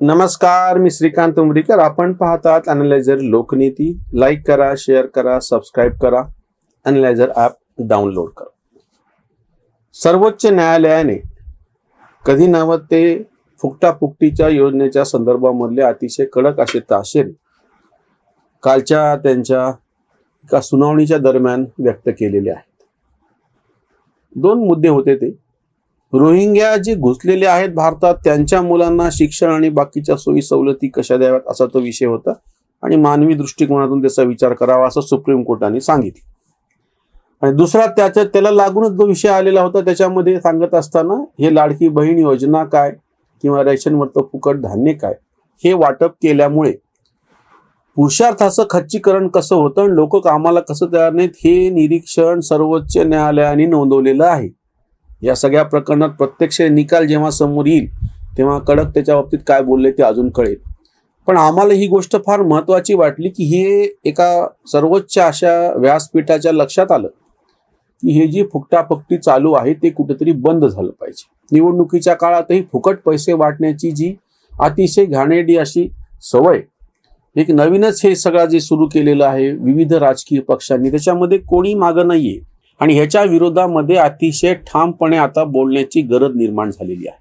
नमस्कार, मी श्रीकांत उमरीकर. आपण पाहतात अॅनालायझर लोकनीती. लाईक करा, शेअर करा, सबस्क्राईब करा, अॅनालायझर ॲप डाउनलोड करा. सर्वोच्च न्यायालयाने कधी नव्हते ते फुकटाफुकटीच्या योजनेच्या संदर्भामधले अतिशय कडक असे ताशेरे कालच्या त्यांच्या एका सुनावणीच्या दरम्यान व्यक्त केलेले आहेत. दोन मुद्दे होते ते. रोहिंग्या जे घुसलेले आहेत भारतात त्यांच्या मुलांना शिक्षण आणि बाकीच्या सोयी सवलती कशा द्याव्यात असा तो विषय होता आणि मानवी दृष्टिकोनातून त्याचा विचार करावा असं सुप्रीम कोर्टाने सांगितले. आणि दुसरा त्याला लागूनच जो विषय आलेला होता त्याच्यामध्ये सांगत असताना हे लाडकी बहीण योजना काय किंवा रेशनवरचं फुकट धान्य काय हे वाटप केल्यामुळे पुरुषार्थाचं खच्चीकरण कसं होतं आणि लोक कामाला कसं तयार नाहीत हे निरीक्षण सर्वोच्च न्यायालयाने नोंदवलेलं आहे. या सगळ्या प्रकरणात प्रत्यक्ष निकाल जेव्हा समोर येईल तेव्हा कडक त्याच्या बाबतीत काय बोलले ते अजून कळेल. पण आम्हाला ही गोष्ट फार महत्वाची वाटली की हे एका सर्वोच्च अशा व्यासपीठाच्या लक्षात आलं की हे जी फुकटाफुकटी चालू आहे ते कुठेतरी बंद झालं पाहिजे. निवडणुकीच्या काळातही फुकट पैसे वाटण्याची जी अतिशय घाणेरडी अशी सवय एक नवीनच हे सगळं जे सुरू केलेलं आहे विविध राजकीय पक्षांनी त्याच्यामध्ये कोणी मागं नाहीये आणि ह्याच्या विरोधामध्ये अतिशय ठामपणे आता बोलण्याची गरज निर्माण झालेली आहे.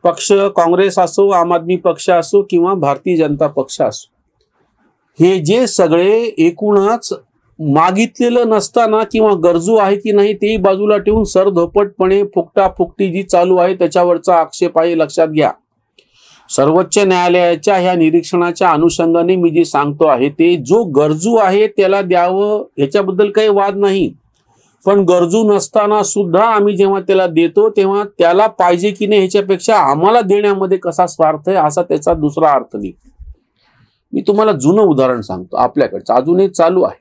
पक्ष काँग्रेस असो, आम आदमी पक्ष असो किंवा भारतीय जनता पक्ष असो, हे जे सगळे एकूणच मागितलेलं नसताना किंवा गरजू आहे की नाही तेही बाजूला ठेवून सरधोपटपणे फुकटाफुकटी जी चालू आहे त्याच्यावरचा आक्षेप आहे. लक्षात घ्या, सर्वोच्च न्यायालयाच्या ह्या निरीक्षणाच्या अनुषंगाने मी जे सांगतो आहे ते जो गरजू आहे त्याला द्यावं ह्याच्याबद्दल काही वाद नाही. पण गरजू नसताना सुद्धा आम्ही जेव्हा त्याला देतो तेव्हा त्याला पाहिजे की नाही ह्याच्यापेक्षा आम्हाला देण्यामध्ये कसा स्वार्थ आहे असा त्याचा दुसरा अर्थ निघतो. मी तुम्हाला जुनं उदाहरण सांगतो. आपल्याकडचं अजूनही चालू आहे.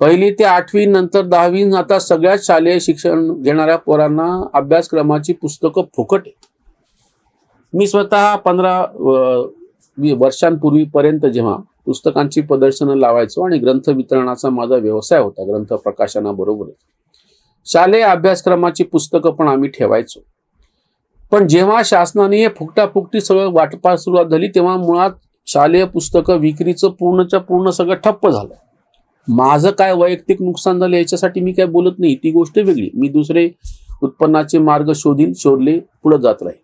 1ली ते 8वी नंतर 10वी आता सगळ्याच शालेय शिक्षण घेणाऱ्या पोरांना अभ्यासक्रमाची पुस्तकं फुकट आहेत. मी स्वतः 15 वर्षांपूर्वीपर्यंत जेव्हा पुस्तकांची प्रदर्शनं लावायचो आणि ग्रंथ वितरणाचा माझा व्यवसाय होता, ग्रंथ प्रकाशनाबरोबरच शालेय अभ्यासक्रमाची पुस्तकं पण आम्ही ठेवायचो. पण जेव्हा शासनाने हे फुकटाफुकटी सगळं वाटपास सुरुवात झाली तेव्हा मुळात शालेय पुस्तकं विक्रीचं पूर्णच्या पूर्ण सगळं ठप्प झालं. माझं काय वैयक्तिक नुकसान झालं याच्यासाठी मी काय बोलत नाही, ती गोष्ट वेगळी. मी दुसरे उत्पन्नाचे मार्ग शोधले, पुढे जात राहील.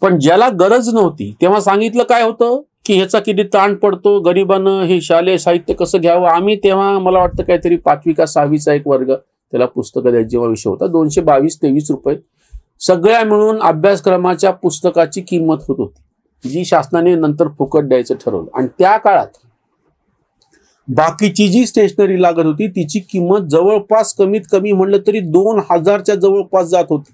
पण ज्याला गरज नव्हती तेव्हा सांगितलं काय होतं की ह्याचा किती ताण पडतो, गरिबांना हे शालेय साहित्य कसं घ्यावं. आम्ही तेव्हा मला वाटतं काहीतरी 5वी का 6वीचा एक वर्ग त्याला पुस्तकं द्यायचा जेव्हा विषय होता 222-23 रुपये सगळ्या मिळून अभ्यासक्रमाच्या पुस्तकाची किंमत होत होती जी शासनाने नंतर फुकट द्यायचं ठरवलं. आणि त्या काळात बाकीची जी स्टेशनरी लागत होती तिची किंमत जवळपास कमीत कमी म्हणलं तरी 2000च्या जवळपास जात होती.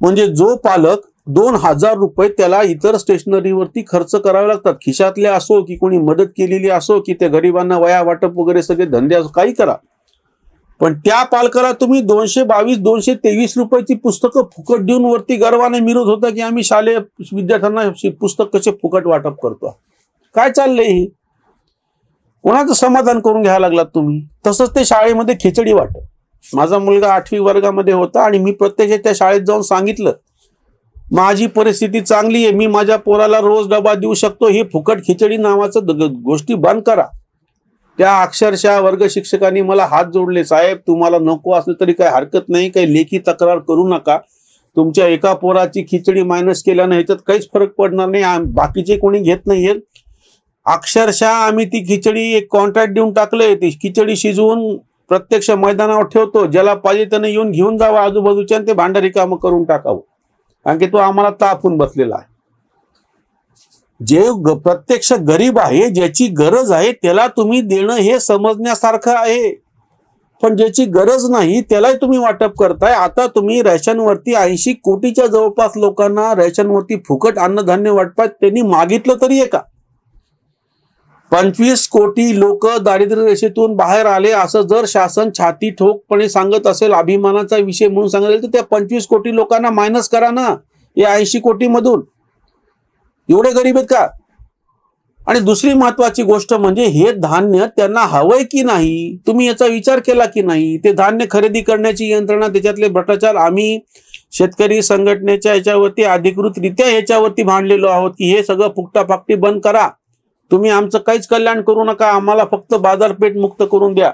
म्हणजे जो पालक 2000 रुपये त्याला इतर स्टेशनरीवरती खर्च करावे लागतात, खिशातले असो की कोणी मदत केलेली असो की ते गरिबांना वया वाटप वगैरे सगळे धंदे असो काही करा, पण त्या पालकाला तुम्ही 222-223 रुपयाची पुस्तकं फुकट देऊन वरती गर्वाने मिरवत होता की आम्ही शालेय विद्यार्थ्यांना पुस्तक कसे फुकट वाटप करतो. काय चाललंय हे? कोणाचं समाधान करून घ्यायला लागलात तुम्ही? तसंच ते शाळेमध्ये खिचडी वाटप. माझा मुलगा 8वी वर्गामध्ये होता आणि मी प्रत्यक्ष त्या शाळेत जाऊन सांगितलं माझी परिस्थिती चांगली आहे, मी माझ्या पोराला रोज डबा देऊ शकतो, हे फुकट खिचडी नावाचं गोष्टी बंद करा. त्या अक्षरशः वर्ग शिक्षकांनी मला हात जोडले, साहेब तुम्हाला नको असलं तरी काही हरकत नाही, काही लेखी तक्रार करू नका, तुमच्या एका पोराची खिचडी मायनस केल्यानं ह्याच्यात काहीच फरक पडणार नाही, बाकीचे कोणी घेत नाहीये. अक्षरशः आम्ही ती खिचडी एक कॉन्ट्रॅक्ट देऊन टाकलंय, ती खिचडी शिजवून प्रत्यक्ष मैदानावर ठेवतो, ज्याला पाहिजे त्याने येऊन घेऊन जावं आजूबाजूच्या ते भांडारी कामं करून टाकावं, कारण की तो आम्हाला तापून बसलेला आहे. जे प्रत्यक्ष गरीब आहे ज्याची गरज आहे त्याला तुम्ही देणं हे समजण्यासारखं आहे. पण ज्याची गरज नाही त्यालाही तुम्ही वाटप करताय. आता तुम्ही रेशनवरती 80 कोटीच्या जवळपास लोकांना रेशनवरती फुकट अन्नधान्य वाटपात, त्यांनी मागितलं तरी आहे का? 25 कोटी लोक दारिद्र्य रेषेतून बाहेर आले असं जर शासन छाती ठोकपणे सांगत असेल, अभिमानाचा विषय म्हणून सांगत असेल, तर त्या 25 कोटी लोकांना मायनस करा ना या 80 कोटी मधून. एवढे गरीब आहेत का? आणि दुसरी महत्वाची गोष्ट म्हणजे हे धान्य त्यांना हवंय की नाही, तुम्ही याचा विचार केला की नाही? ते धान्य खरेदी करण्याची यंत्रणा, त्याच्यातले भ्रष्टाचार. आम्ही शेतकरी संघटनेच्या याच्यावरती अधिकृतरित्या याच्यावरती भांडलेलो आहोत की हे सगळं फुकटाफाकटी बंद करा, तुम्ही आमचं काहीच कल्याण करू नका, आम्हाला फक्त बाजारपेठ मुक्त करून द्या.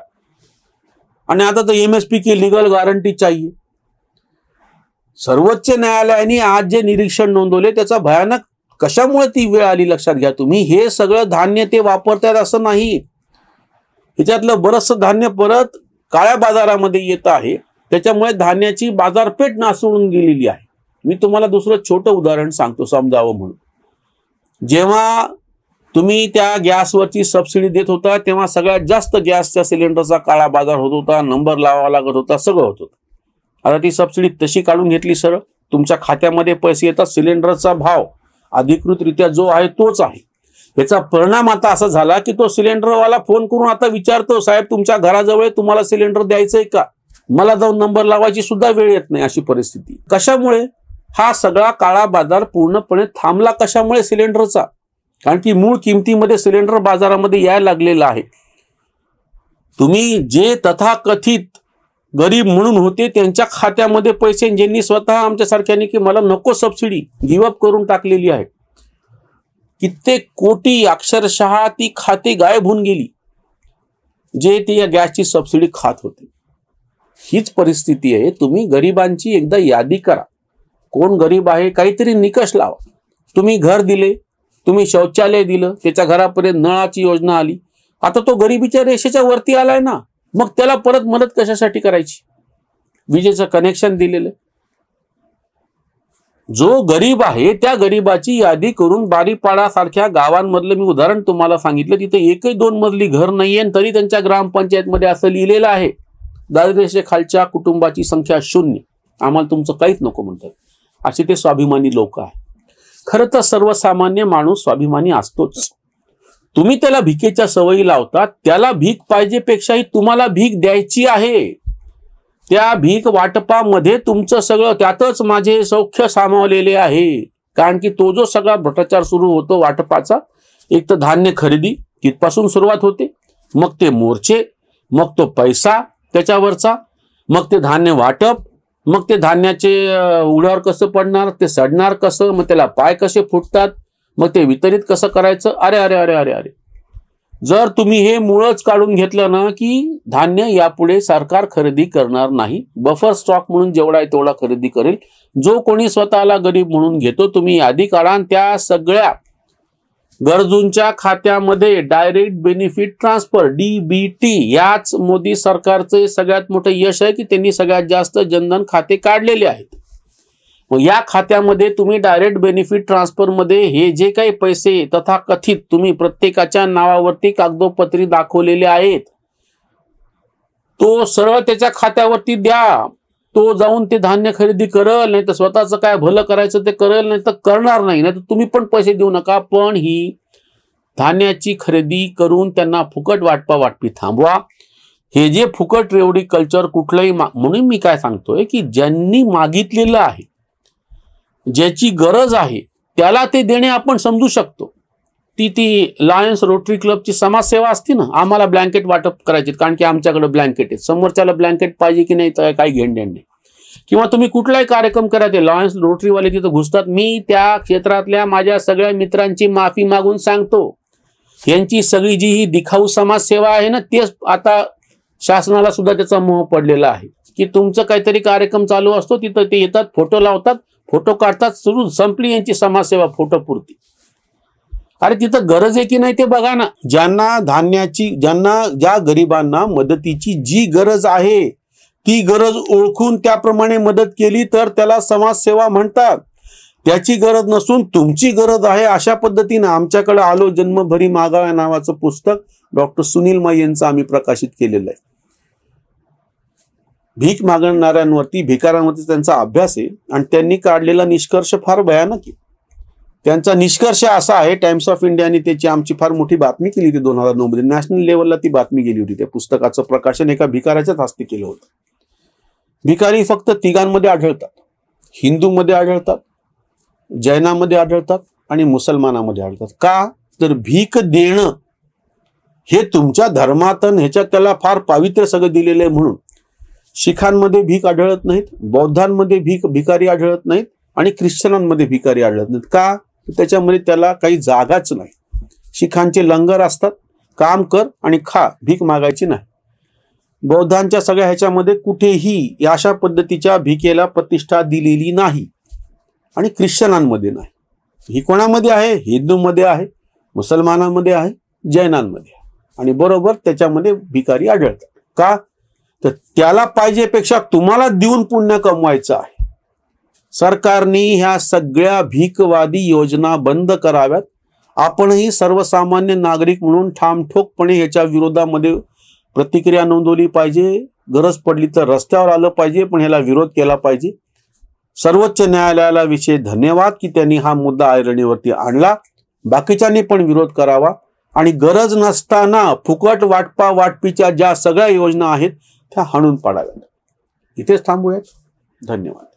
आणि आता तर MSP की लीगल गॅरंटी चाहिए. सर्वोच्च न्यायालयाने आज जे निरीक्षण नोंदवले त्याचा भयानक कशामुळे ती वेळ आली लक्षात घ्या तुम्ही. हे सगळं धान्य ते वापरतात असं नाही, ह्याच्यातलं बरंचसं धान्य परत काळ्या बाजारामध्ये येत आहे, त्याच्यामुळे धान्याची बाजारपेठ नासळून गेलेली आहे. मी तुम्हाला दुसरं छोटं उदाहरण सांगतो समजावं म्हणून. जेव्हा तुम्ही त्या गॅसवरची सबसिडी देत होता तेव्हा सगळ्यात जास्त गॅसच्या सिलेंडरचा काळा बाजार होत होता, नंबर लावावा लागत होता, सगळं होत होतं. आता ती सबसिडी तशी काढून घेतली, सरळ तुमच्या खात्यामध्ये पैसे येतात, सिलेंडरचा भाव अधिकृतरित्या जो आहे तोच आहे. याचा परिणाम आता असा झाला की तो सिलेंडरवाला फोन करून आता विचारतो, साहेब तुमच्या घराजवळ तुम्हाला सिलेंडर द्यायचंय का, मला जाऊन नंबर लावायची सुद्धा वेळ येत नाही अशी परिस्थिती. कशामुळे हा सगळा काळा बाजार पूर्णपणे थांबला? कशामुळे? सिलेंडरचा. कारण की मूळ किमतीमध्ये सिलेंडर बाजारामध्ये यायला लागलेला आहे. तुम्ही जे तथाकथित गरीब म्हणून होते त्यांच्या खात्यामध्ये पैसे ज्यांनी स्वतः आमच्यासारख्यांनी की मला नको सबसिडी गिव्ह अप करून टाकलेली आहे, कित्येक कोटी अक्षरशः ती खाती गायब होऊन गेली जे ती या गॅसची सबसिडी खात होते. हीच परिस्थिती आहे. तुम्ही गरिबांची एकदा यादी करा, कोण गरीब आहे, काहीतरी निकष लावा. तुम्ही घर दिले, तुम्ही शौचालय दिलं, त्याच्या घरापर्यंत नळाची योजना आली, आता तो गरिबीच्या रेषेच्या वरती आलाय ना, मग त्याला परत मदत कशासाठी करायची? विजेचं कनेक्शन दिलेलं. जो गरीब आहे त्या गरीबाची यादी करून बारीपाडा सारख्या गावांमधलं मी उदाहरण तुम्हाला सांगितलं, तिथे एकही 2 मजली घर नाहीये तरी त्यांच्या ग्रामपंचायतमध्ये असं लिहिलेलं आहे, दारिद्र्यरेषेखालच्या कुटुंबाची संख्या 0, आम्हाला तुमचं काहीच नको म्हणतात. असे ते स्वाभिमानी लोक आहे. खरं तर सर्वसामान्य माणूस स्वाभिमानी असतोच. तुम्ही त्याला भिकेच्या सवयी लावतात, त्याला भीक पाहिजेपेक्षाही तुम्हाला भीक द्यायची आहे. त्या भीक वाटपामध्ये तुमचं सगळं, त्यातच माझे सौख्य सामावलेले आहे. कारण की तो जो सगळा भ्रष्टाचार सुरू होतो वाटपाचा, एक तर धान्य खरेदी तिथपासून सुरुवात होते, मग ते मोर्चे, मग तो पैसा त्याच्यावरचा, मग ते धान्य वाटप, मग ते धान्याचे उघड्यावर कसं पडणार, ते सडणार कसं, मग त्याला पाय कसे फुटतात, मग ते वितरित कसं करायचं. अरे अरे अरे अरे अरे, जर तुम्ही हे मूळच काढून घेतलं ना की धान्य यापुढे सरकार खरेदी करणार नाही, बफर स्टॉक म्हणून जेवढा आहे तेवढा खरेदी करेल. जो कोणी स्वतःला गरीब म्हणून घेतो, तुम्ही यादी काढा, त्या सगळ्या गरजूंच्या खात्यामध्ये डायरेक्ट बेनिफिट ट्रान्सफर DBT, याच मोदी सरकारचे सगळ्यात मोठं यश आहे की त्यांनी सगळ्यात जास्त जनधन खाते काढलेले आहेत. मग या खात्यामध्ये तुम्ही डायरेक्ट बेनिफिट ट्रान्सफर मध्ये हे जे काही पैसे तथाकथित तुम्ही प्रत्येकाच्या नावावरती कागदोपत्री दाखवलेले आहेत, तो सरळ त्याच्या खात्यावरती द्या. तो जाऊन ते धान्य खरेदी करेल, नाही तर स्वतःचं काय भलं करायचं ते करेल, नाही तर करणार नाही, नाही तर तुम्ही पण पैसे देऊ नका. पण ही धान्याची खरेदी करून त्यांना फुकट वाटपी थांबवा. हे जे फुकट रेवडी कल्चर कुठलंही म्हणून मी काय सांगतोय की ज्यांनी मागितलेलं आहे, ज्याची गरज आहे, त्याला ते देणे आपण समजू शकतो. ती लायन्स रोटरी क्लबची समाजसेवा असते ना, आम्हाला ब्लँकेट वाटप करायचे कारण की आमच्याकडे ब्लँकेट आहे, समोरच्याला ब्लँकेट पाहिजे की नाही तर काही घेणदेण नाही. किंवा तुम्ही कुठलाही कार्यक्रम करा, ते लायन्स रोटरीवाले तिथं घुसतात. मी त्या क्षेत्रातल्या माझ्या सगळ्या मित्रांची माफी मागून सांगतो, यांची सगळी जी ही दिखाऊ समाजसेवा आहे ना, तेच आता शासनाला सुद्धा त्याचा मोह पडलेला आहे की तुमचं काहीतरी कार्यक्रम चालू असतो, तिथं ते येतात, फोटो लावतात, फोटो काढतात, सुरू संपली यांची समाजसेवा फोटो पुरती. अरे तिथं गरज आहे की नाही ते बघा ना. ज्यांना धान्याची, ज्या गरिबांना मदतीची जी गरज आहे ती गरज ओळखून त्याप्रमाणे मदत केली तर त्याला समाजसेवा म्हणतात. त्याची गरज नसून तुमची गरज आहे अशा पद्धतीने आमच्याकडे आलो जन्मभरी मागाव्या नावाचं पुस्तक डॉक्टर सुनील मै यांचं आम्ही प्रकाशित केलेलं आहे. भीक मागणाऱ्यांवरती, भिकाऱ्यांवरती त्यांचा अभ्यास आहे आणि त्यांनी काढलेला निष्कर्ष फार भयानक आहे. त्यांचा निष्कर्ष असा आहे, टाइम्स ऑफ इंडियाने त्याची आमची फार मोठी बातमी केली होती 2009 मध्ये, नॅशनल लेवलला ती बातमी गेली होती. त्या पुस्तकाचं प्रकाशन एका भिकाऱ्याच्याच हस्ते केलं होतं. भिकारी फक्त तिघांमध्ये आढळतात, हिंदूमध्ये आढळतात, जैनामध्ये आढळतात आणि मुसलमानामध्ये आढळतात. का तर भीक देणं हे तुमच्या धर्मात ह्याच्यात त्याला फार पावित्र्य सगळं दिलेलं आहे म्हणून. शिखांमध्ये भीक आढळत नाहीत, बौद्धांमध्ये भिकारी आढळत नाहीत आणि ख्रिश्चनांमध्ये भिकारी आढळत नाहीत. का? त्याच्यामध्ये त्याला काही जागाच नाही. शिखांचे लंगर असतात, काम कर आणि खा, भीक मागायची नाही. बौद्धांच्या सगळ्या ह्याच्यामध्ये कुठेही अशा पद्धतीच्या भिकेला प्रतिष्ठा दिलेली नाही आणि ख्रिश्चनांमध्ये नाही. ही कोणामध्ये आहे? हिंदूमध्ये आहे, मुसलमानांमध्ये आहे, जैनांमध्ये आहे आणि बरोबर त्याच्यामध्ये भिकारी आढळतात. का? तर त्याला पाहिजेपेक्षा तुम्हाला देऊन पुण्य कमवायचं आहे. सरकारने ह्या सगळ्या भीकवादी योजना बंद कराव्यात. आपणही सर्वसामान्य नागरिक म्हणून ठामठोकपणे ह्याच्या विरोधामध्ये प्रतिक्रिया नोंदवली पाहिजे. गरज पडली तर रस्त्यावर आलं पाहिजे, पण ह्याला विरोध केला पाहिजे. सर्वोच्च न्यायालयाला विशेष धन्यवाद की त्यांनी हा मुद्दा ऐरणीवरती आणला. बाकीच्यांनी पण विरोध करावा आणि गरज नसताना फुकट वाटपीच्या ज्या सगळ्या योजना आहेत त्या हाणून पाडाव्यात. इथेच थांबूयात. धन्यवाद.